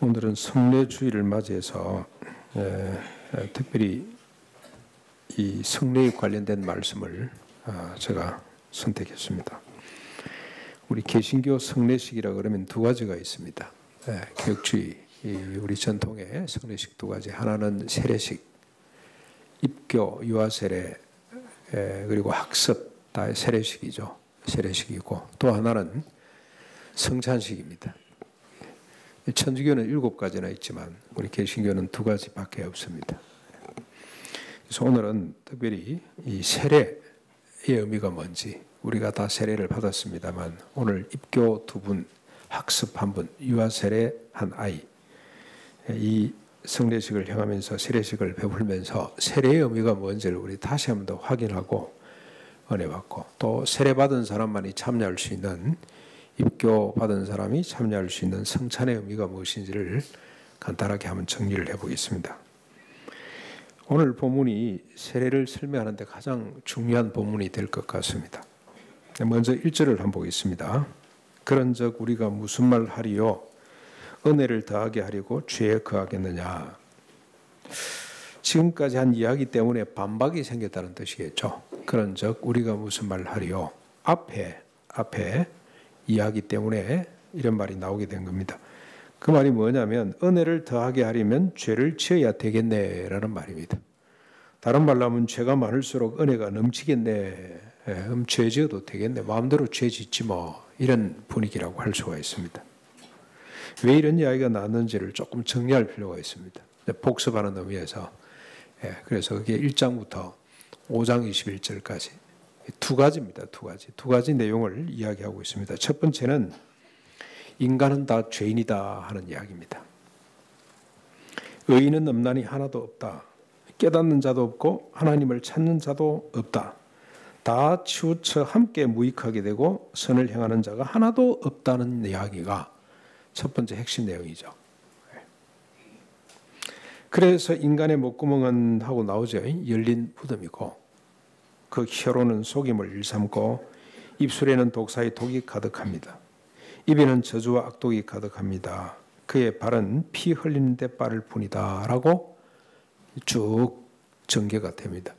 오늘은 성례주의를 맞이해서 특별히 이 성례에 관련된 말씀을 제가 선택했습니다. 우리 개신교 성례식이라 그러면 두 가지가 있습니다. 교육주의, 우리 전통의 성례식 두 가지. 하나는 세례식, 입교, 유아세례, 그리고 학습, 다 세례식이죠. 세례식이고, 또 하나는 성찬식입니다. 천주교는 7가지나 있지만 우리 개신교는 2가지밖에 없습니다. 그래서 오늘은 특별히 이 세례의 의미가 뭔지, 우리가 다 세례를 받았습니다만 오늘 입교 2분, 학습 1분, 유아세례 1아이, 이 성례식을 향하면서 세례식을 베풀면서 세례의 의미가 뭔지를 우리 다시 한번 더 확인하고 은혜 받고, 또 세례 받은 사람만이 참여할 수 있는, 입교 받은 사람이 참여할 수 있는 성찬의 의미가 무엇인지를 간단하게 한번 정리를 해보겠습니다. 오늘 본문이 세례를 설명하는 데 가장 중요한 본문이 될 것 같습니다. 먼저 1절을 한번 보겠습니다. 그런즉 우리가 무슨 말 하리요? 은혜를 더하게 하려고 죄에 거하겠느냐? 지금까지 한 이야기 때문에 반박이 생겼다는 뜻이겠죠. 그런즉 우리가 무슨 말 하리요? 앞에 이야기 때문에 이런 말이 나오게 된 겁니다. 그 말이 뭐냐면 은혜를 더하게 하려면 죄를 지어야 되겠네라는 말입니다. 다른 말로 하면 죄가 많을수록 은혜가 넘치겠네. 그럼 죄 지어도 되겠네. 마음대로 죄 짓지 뭐. 이런 분위기라고 할 수가 있습니다. 왜 이런 이야기가 나왔는지를 조금 정리할 필요가 있습니다. 복습하는 의미에서. 그래서 그게 1장부터 5장 21절까지. 2가지입니다. 2가지 내용을 이야기하고 있습니다. 첫 번째는 인간은 다 죄인이다 하는 이야기입니다. 의인은 없나니 하나도 없다. 깨닫는 자도 없고 하나님을 찾는 자도 없다. 다 치우쳐 함께 무익하게 되고 선을 행하는 자가 하나도 없다는 이야기가 첫 번째 핵심 내용이죠. 그래서 인간의 목구멍은 하고 나오죠. 열린 무덤이고, 그 혀로는 속임을 일삼고 입술에는 독사의 독이 가득합니다. 입에는 저주와 악독이 가득합니다. 그의 발은 피 흘리는 데 빠를 뿐이다 라고 쭉 전개가 됩니다.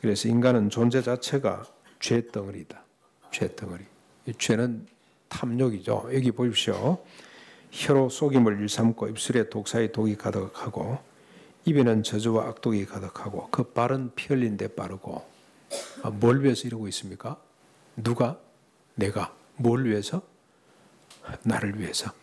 그래서 인간은 존재 자체가 죄덩어리다. 죄덩어리. 이 죄는 탐욕이죠. 여기 보십시오. 혀로 속임을 일삼고 입술에 독사의 독이 가득하고 입에는 저주와 악독이 가득하고 그 발은 피 흘린 데 빠르고. 뭘 위해서 이러고 있습니까? 누가? 내가. 뭘 위해서? 나를 위해서.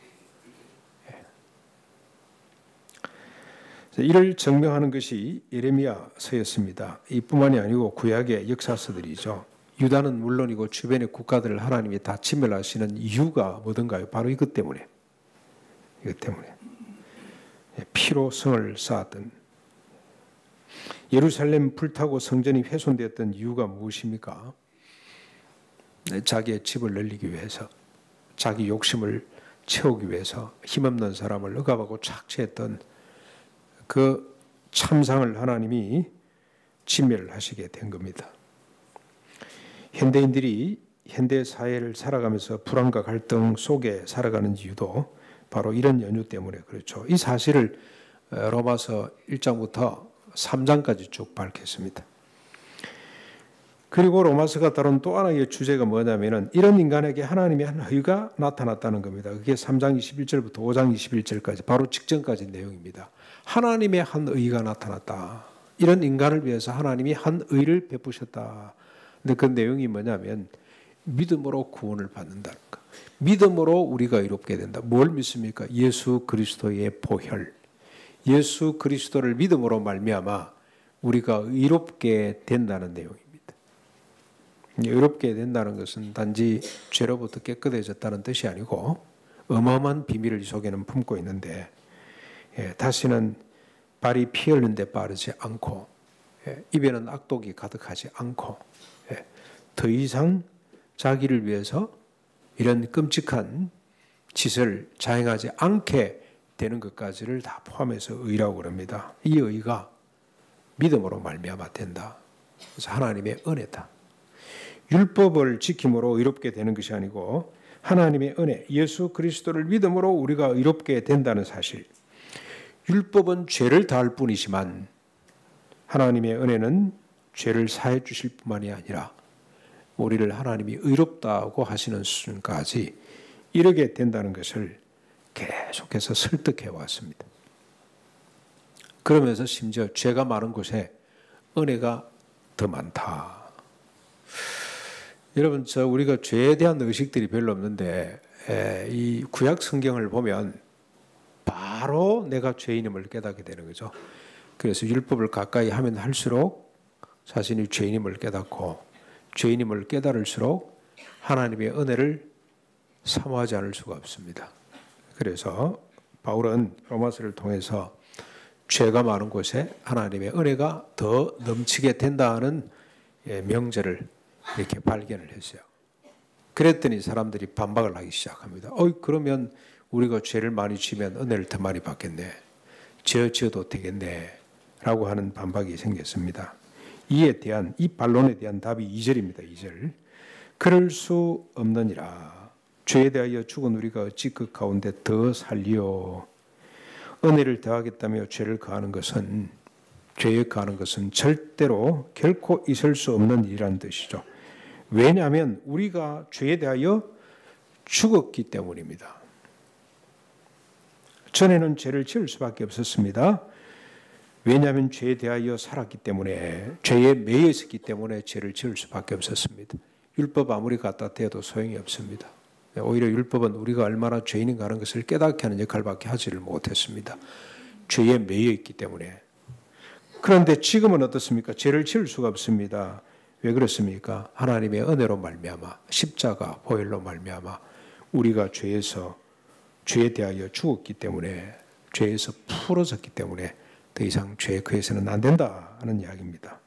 이를 증명하는 것이 예레미야서였습니다. 이뿐만이 아니고 구약의 역사서들이죠. 유다는 물론이고 주변의 국가들을 하나님이 다 진멸하시는 이유가 뭐든가요? 바로 이것 때문에. 이것 때문에. 피로 성을 쌓았던, 예루살렘 불타고 성전이 훼손되었던 이유가 무엇입니까? 자기의 집을 늘리기 위해서, 자기 욕심을 채우기 위해서 힘없는 사람을 억압하고 착취했던 그 참상을 하나님이 진멸을 하시게 된 겁니다. 현대인들이 현대 사회를 살아가면서 불안과 갈등 속에 살아가는 이유도 바로 이런 연유 때문에 그렇죠. 이 사실을 로마서 1장부터 3장까지 쭉 밝혔습니다. 그리고 로마서가 다룬 또 하나의 주제가 뭐냐면은 이런 인간에게 하나님의 한 의가 나타났다는 겁니다. 그게 3장 21절부터 5장 21절까지 바로 직전까지 내용입니다. 하나님의 한 의가 나타났다. 이런 인간을 위해서 하나님이 한 의를 베푸셨다. 근데 그 내용이 뭐냐면 믿음으로 구원을 받는다는 거. 믿음으로 우리가 의롭게 된다. 뭘 믿습니까? 예수 그리스도의 보혈. 예수 그리스도를 믿음으로 말미암아 우리가 의롭게 된다는 내용입니다. 의롭게 된다는 것은 단지 죄로부터 깨끗해졌다는 뜻이 아니고 어마어마한 비밀을 이 속에는 품고 있는데, 다시는 발이 피 흘린 데 빠르지 않고, 입에는 악독이 가득하지 않고, 더 이상 자기를 위해서 이런 끔찍한 짓을 자행하지 않게 되는 것까지를 다 포함해서 의라고 그럽니다. 이 의가 믿음으로 말미암아 된다. 그래서 하나님의 은혜다. 율법을 지킴으로 의롭게 되는 것이 아니고 하나님의 은혜, 예수 그리스도를 믿음으로 우리가 의롭게 된다는 사실. 율법은 죄를 다할 뿐이지만 하나님의 은혜는 죄를 사해 주실 뿐만이 아니라 우리를 하나님이 의롭다고 하시는 수준까지 이르게 된다는 것을 계속해서 설득해 왔습니다. 그러면서 심지어 죄가 많은 곳에 은혜가 더 많다. 여러분, 우리가 죄에 대한 의식들이 별로 없는데 이 구약 성경을 보면 바로 내가 죄인임을 깨닫게 되는 거죠. 그래서 율법을 가까이 하면 할수록 자신이 죄인임을 깨닫고 죄인임을 깨달을수록 하나님의 은혜를 사모하지 않을 수가 없습니다. 그래서 바울은 로마서를 통해서 죄가 많은 곳에 하나님의 은혜가 더 넘치게 된다는 명제를 이렇게 발견을 했어요. 그랬더니 사람들이 반박을 하기 시작합니다. 그러면 우리가 죄를 많이 지면 은혜를 더 많이 받겠네. 지어도 되겠네. 라고 하는 반박이 생겼습니다. 이 반론에 대한 답이 2절입니다. 2절. 그럴 수 없느니라. 죄에 대하여 죽은 우리가 어찌 그 가운데 더 살리요. 은혜를 더하겠다며 죄에 가하는 것은 절대로 결코 있을 수 없는 일이라는 뜻이죠. 왜냐하면 우리가 죄에 대하여 죽었기 때문입니다. 전에는 죄를 지을 수밖에 없었습니다. 왜냐하면 죄에 대하여 살았기 때문에, 죄에 매여 있었기 때문에 죄를 지을 수밖에 없었습니다. 율법 아무리 갖다 대도 소용이 없습니다. 오히려 율법은 우리가 얼마나 죄인인가 하는 것을 깨닫게 하는 역할밖에 하지를 못했습니다. 죄에 매여 있기 때문에. 그런데 지금은 어떻습니까? 죄를 지을 수가 없습니다. 왜 그렇습니까? 하나님의 은혜로 말미암아, 십자가 보혈로 말미암아 우리가 죄에 대하여 죽었기 때문에, 죄에서 풀어졌기 때문에 더 이상 죄에 거해서는 안 된다는 이야기입니다.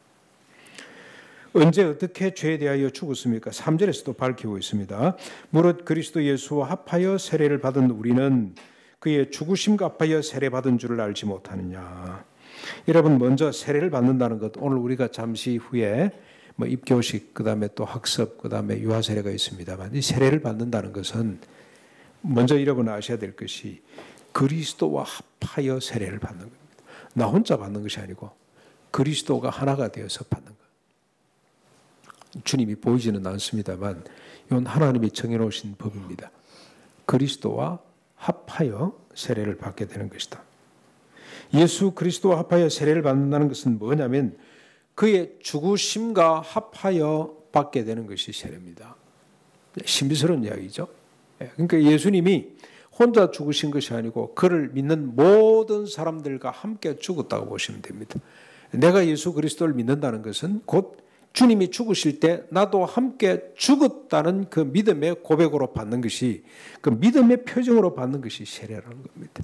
언제 어떻게 죄에 대하여 죽었습니까? 3절에서도 밝히고 있습니다. 무릇 그리스도 예수와 합하여 세례를 받은 우리는 그의 죽으심과 합하여 세례받은 줄을 알지 못하느냐. 여러분, 먼저 세례를 받는다는 것, 오늘 우리가 잠시 후에 입교식, 그 다음에 또 학습, 그 다음에 유아세례가 있습니다만, 이 세례를 받는다는 것은 먼저 여러분 아셔야 될 것이 그리스도와 합하여 세례를 받는 겁니다. 나 혼자 받는 것이 아니고 그리스도가 하나가 되어서 받는 것. 주님이 보이지는 않습니다만 이건 하나님이 정해놓으신 법입니다. 그리스도와 합하여 세례를 받게 되는 것이다. 예수 그리스도와 합하여 세례를 받는다는 것은 뭐냐면 그의 죽으심과 합하여 받게 되는 것이 세례입니다. 신비스러운 이야기죠. 그러니까 예수님이 혼자 죽으신 것이 아니고 그를 믿는 모든 사람들과 함께 죽었다고 보시면 됩니다. 내가 예수 그리스도를 믿는다는 것은 곧 주님이 죽으실 때 나도 함께 죽었다는 그 믿음의 고백으로 받는 것이, 그 믿음의 표정으로 받는 것이 세례라는 겁니다.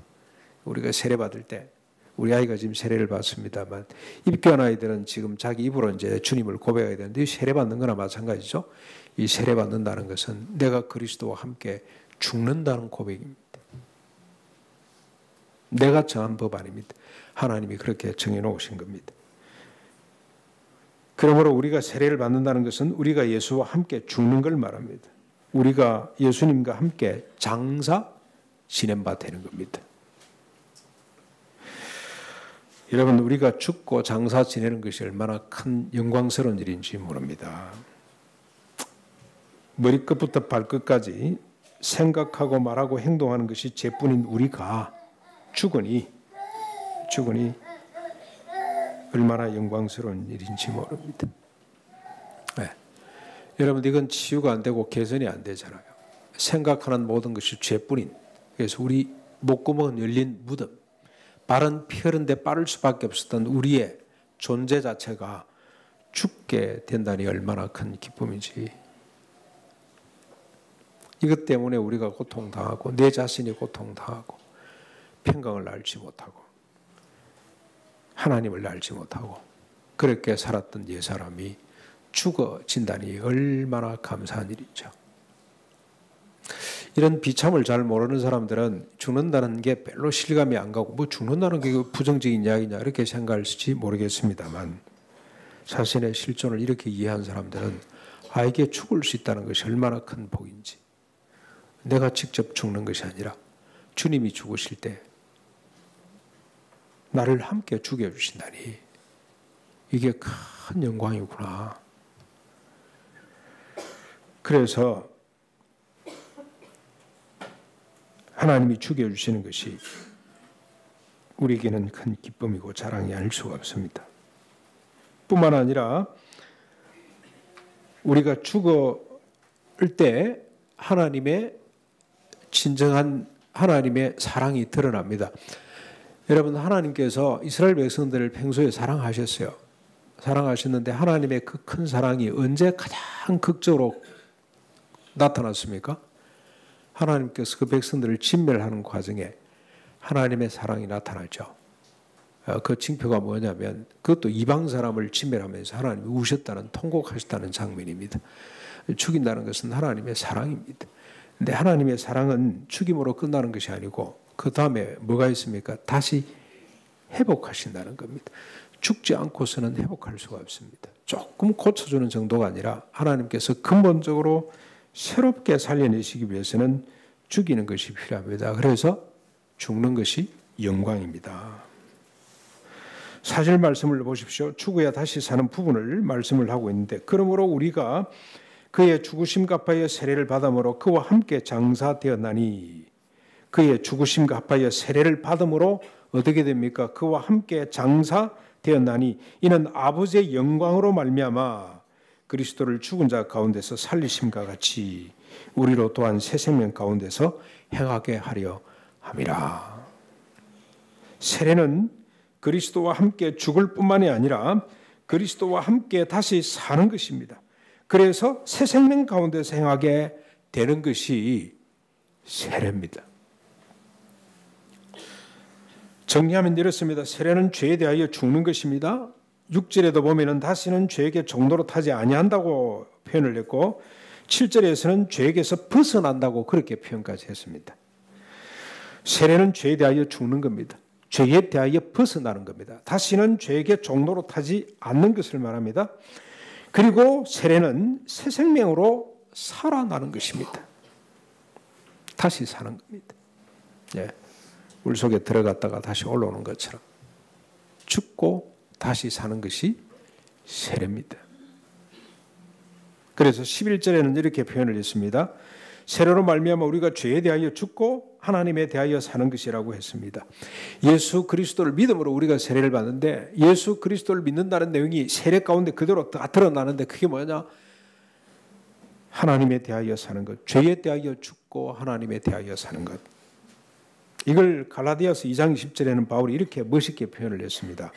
우리가 세례 받을 때, 우리 아이가 지금 세례를 받습니다만 입교한 아이들은 지금 자기 입으로 이제 주님을 고백해야 되는데 이 세례 받는 거나 마찬가지죠. 이 세례 받는다는 것은 내가 그리스도와 함께 죽는다는 고백입니다. 내가 정한 법 아닙니다. 하나님이 그렇게 정해놓으신 겁니다. 그러므로 우리가 세례를 받는다는 것은 우리가 예수와 함께 죽는 걸 말합니다. 우리가 예수님과 함께 장사 지낸 바 되는 겁니다. 여러분, 우리가 죽고 장사 지내는 것이 얼마나 큰 영광스러운 일인지 모릅니다. 머리끝부터 발끝까지 생각하고 말하고 행동하는 것이 죄뿐인 우리가 죽으니 얼마나 영광스러운 일인지 모릅니다. 네. 여러분, 이건 치유가 안 되고 개선이 안 되잖아요. 생각하는 모든 것이 죄뿐인, 그래서 우리 목구멍은 열린 무덤, 발은 피 흐른데 빠를 수밖에 없었던 우리의 존재 자체가 죽게 된다니 얼마나 큰 기쁨인지. 이것 때문에 우리가 고통당하고 내 자신이 고통당하고 평강을 알지 못하고 하나님을 알지 못하고 그렇게 살았던 옛사람이 죽어진다니 얼마나 감사한 일이죠. 이런 비참을 잘 모르는 사람들은 죽는다는 게 별로 실감이 안 가고 뭐 죽는다는 게 부정적인 이야기냐 이렇게 생각할지 모르겠습니다만 자신의 실존을 이렇게 이해한 사람들은 이게 죽을 수 있다는 것이 얼마나 큰 복인지, 내가 직접 죽는 것이 아니라 주님이 죽으실 때 나를 함께 죽여주신다니 이게 큰 영광이구나. 그래서 하나님이 죽여주시는 것이 우리에게는 큰 기쁨이고 자랑이 아닐 수가 없습니다. 뿐만 아니라 우리가 죽을 때 하나님의 진정한 하나님의 사랑이 드러납니다. 여러분, 하나님께서 이스라엘 백성들을 평소에 사랑하셨어요. 사랑하셨는데 하나님의 그 큰 사랑이 언제 가장 극적으로 나타났습니까? 하나님께서 그 백성들을 진멸하는 과정에 하나님의 사랑이 나타나죠. 그 징표가 뭐냐면 그것도 이방 사람을 진멸하면서 하나님이 우셨다는, 통곡하셨다는 장면입니다. 죽인다는 것은 하나님의 사랑입니다. 근데 하나님의 사랑은 죽임으로 끝나는 것이 아니고 그 다음에 뭐가 있습니까? 다시 회복하신다는 겁니다. 죽지 않고서는 회복할 수가 없습니다. 조금 고쳐주는 정도가 아니라 하나님께서 근본적으로 새롭게 살려내시기 위해서는 죽이는 것이 필요합니다. 그래서 죽는 것이 영광입니다. 사실 말씀을 보십시오. 죽어야 다시 사는 부분을 말씀을 하고 있는데, 그러므로 우리가 그의 죽으심과 합하여 세례를 받음으로 그와 함께 장사되었나니, 그의 죽으심과 합하여 세례를 받음으로 어떻게 됩니까? 그와 함께 장사되었나니 이는 아버지의 영광으로 말미암아 그리스도를 죽은 자 가운데서 살리심과 같이 우리로 또한 새 생명 가운데서 행하게 하려 함이라. 세례는 그리스도와 함께 죽을 뿐만이 아니라 그리스도와 함께 다시 사는 것입니다. 그래서 새 생명 가운데서 행하게 되는 것이 세례입니다. 정리하면 이렇습니다. 세례는 죄에 대하여 죽는 것입니다. 6절에도 보면은 다시는 죄에게 종로로 타지 아니한다고 표현을 했고 7절에서는 죄에게서 벗어난다고 그렇게 표현까지 했습니다. 세례는 죄에 대하여 죽는 겁니다. 죄에 대하여 벗어나는 겁니다. 다시는 죄에게 종로로 타지 않는 것을 말합니다. 그리고 세례는 새 생명으로 살아나는 것입니다. 다시 사는 겁니다. 예. 물 속에 들어갔다가 다시 올라오는 것처럼 죽고 다시 사는 것이 세례입니다. 그래서 11절에는 이렇게 표현을 했습니다. 세례로 말미암아 우리가 죄에 대하여 죽고 하나님에 대하여 사는 것이라고 했습니다. 예수 그리스도를 믿음으로 우리가 세례를 받는데 예수 그리스도를 믿는다는 내용이 세례 가운데 그대로 다 드러나는데 그게 뭐냐? 하나님에 대하여 사는 것, 죄에 대하여 죽고 하나님에 대하여 사는 것. 이걸 갈라디아서 2장 20절에는 바울이 이렇게 멋있게 표현을 했습니다.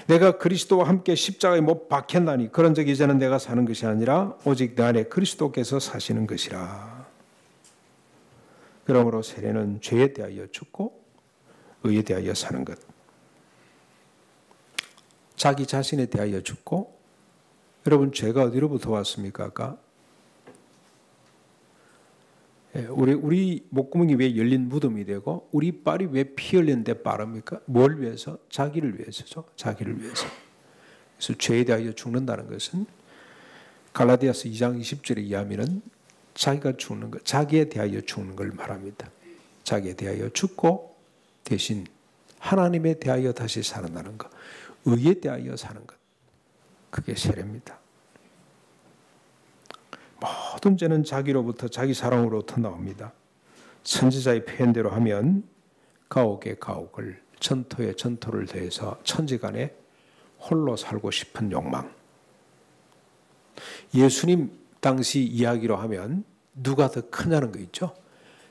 내가 그리스도와 함께 십자가에 못 박혔나니 그런 적 이제는 내가 사는 것이 아니라 오직 내 안에 그리스도께서 사시는 것이라. 그러므로 세례는 죄에 대하여 죽고 의에 대하여 사는 것. 자기 자신에 대하여 죽고, 여러분 죄가 어디로부터 왔습니까? 아까 우리 목구멍이 왜 열린 무덤이 되고 우리 빨이 왜 피 흘린 데 빠릅니까? 뭘 위해서? 자기를 위해서죠. 자기를 위해서. 그래서 죄에 대하여 죽는다는 것은 갈라디아서 2장 20절에 의하면 자기가 죽는 것, 자기에 대하여 죽는 걸 말합니다. 자기에 대하여 죽고 대신 하나님에 대하여 다시 살아나는 것, 의에 대하여 사는 것. 그게 세례입니다. 모든 죄는 자기로부터, 자기 사랑으로부터 나옵니다. 선지자의 표현대로 하면 가옥에 가옥을, 전토에 전토를 더해서 천지간에 홀로 살고 싶은 욕망. 예수님 당시 이야기로 하면 누가 더 크냐는 거 있죠.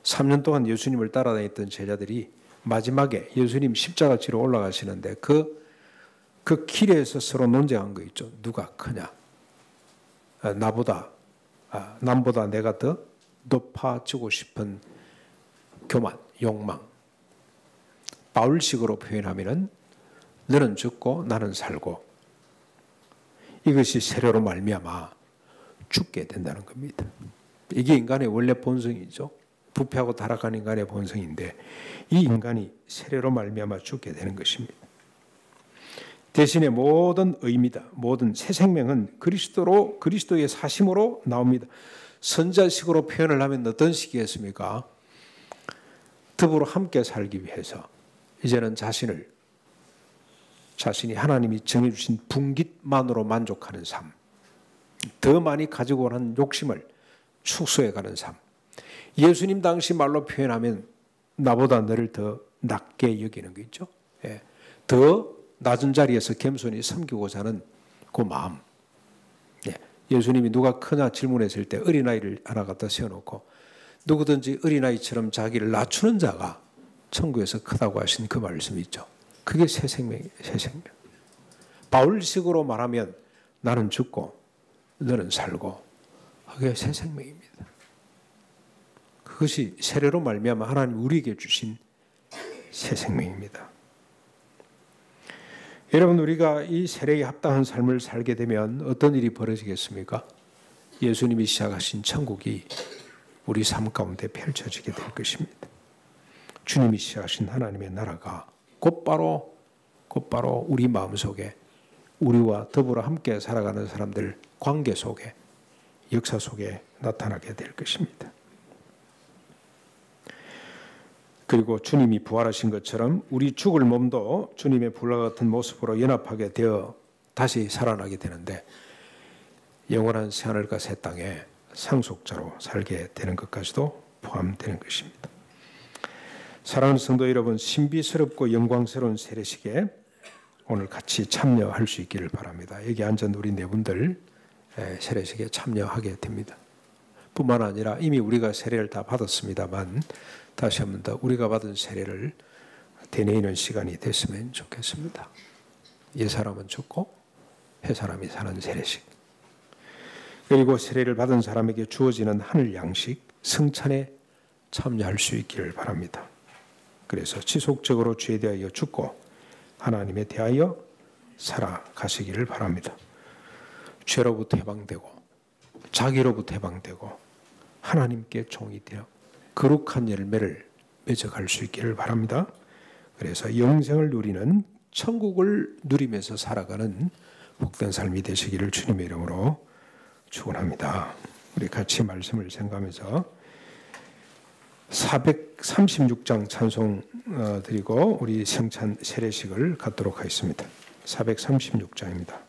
3년 동안 예수님을 따라다녔던 제자들이 마지막에 예수님 십자가 지러 올라가시는데 그 길에서 서로 논쟁한 거 있죠. 누가 크냐. 남보다 내가 더 높아지고 싶은 교만, 욕망. 바울식으로 표현하면은 너는 죽고 나는 살고, 이것이 세례로 말미암아 죽게 된다는 겁니다. 이게 인간의 원래 본성이죠. 부패하고 타락한 인간의 본성인데 이 인간이 세례로 말미암아 죽게 되는 것입니다. 대신에 모든 의미다, 모든 새 생명은 그리스도의 사심으로 나옵니다. 선자식으로 표현을 하면 어떤 식이겠습니까? 더불어 함께 살기 위해서 이제는 자신이 하나님이 정해주신 분깃만으로 만족하는 삶, 더 많이 가지고 오는 욕심을 축소해가는 삶. 예수님 당시 말로 표현하면 나보다 너를 더 낮게 여기는 거 있죠. 예. 더 낮은 자리에서 겸손히 섬기고자 하는 그 마음. 예. 예수님이 누가 크냐 질문했을 때 어린아이를 하나 갖다 세워놓고 누구든지 어린아이처럼 자기를 낮추는 자가 천국에서 크다고 하신 그 말씀이 있죠. 그게 새 생명이에요. 새 생명. 바울식으로 말하면 나는 죽고 너는 살고, 그게 새 생명입니다. 그것이 세례로 말미암아 하나님 우리에게 주신 새 생명입니다. 여러분, 우리가 이 세례에 합당한 삶을 살게 되면 어떤 일이 벌어지겠습니까? 예수님이 시작하신 천국이 우리 삶 가운데 펼쳐지게 될 것입니다. 주님이 시작하신 하나님의 나라가 곧바로 우리 마음속에 우리와 더불어 함께 살아가는 사람들 관계 속에, 역사 속에 나타나게 될 것입니다. 그리고 주님이 부활하신 것처럼 우리 죽을 몸도 주님의 불과 같은 모습으로 연합하게 되어 다시 살아나게 되는데 영원한 새하늘과 새 땅에 상속자로 살게 되는 것까지도 포함되는 것입니다. 사랑하는 성도 여러분, 신비스럽고 영광스러운 세례식에 오늘 같이 참여할 수 있기를 바랍니다. 여기 앉은 우리 네 분들 세례식에 참여하게 됩니다. 뿐만 아니라 이미 우리가 세례를 다 받았습니다만 다시 한 번 더 우리가 받은 세례를 되뇌이는 시간이 됐으면 좋겠습니다. 옛사람은 죽고 새사람이 사는 세례식, 그리고 세례를 받은 사람에게 주어지는 하늘 양식 성찬에 참여할 수 있기를 바랍니다. 그래서 지속적으로 죄에 대하여 죽고 하나님에 대하여 살아가시기를 바랍니다. 죄로부터 해방되고 자기로부터 해방되고 하나님께 종이 되어 거룩한 열매를 맺어갈 수 있기를 바랍니다. 그래서 영생을 누리는, 천국을 누리면서 살아가는 복된 삶이 되시기를 주님의 이름으로 축원합니다. 우리 같이 말씀을 생각하면서 436장 찬송 드리고 우리 성찬 세례식을 갖도록 하겠습니다. 436장입니다.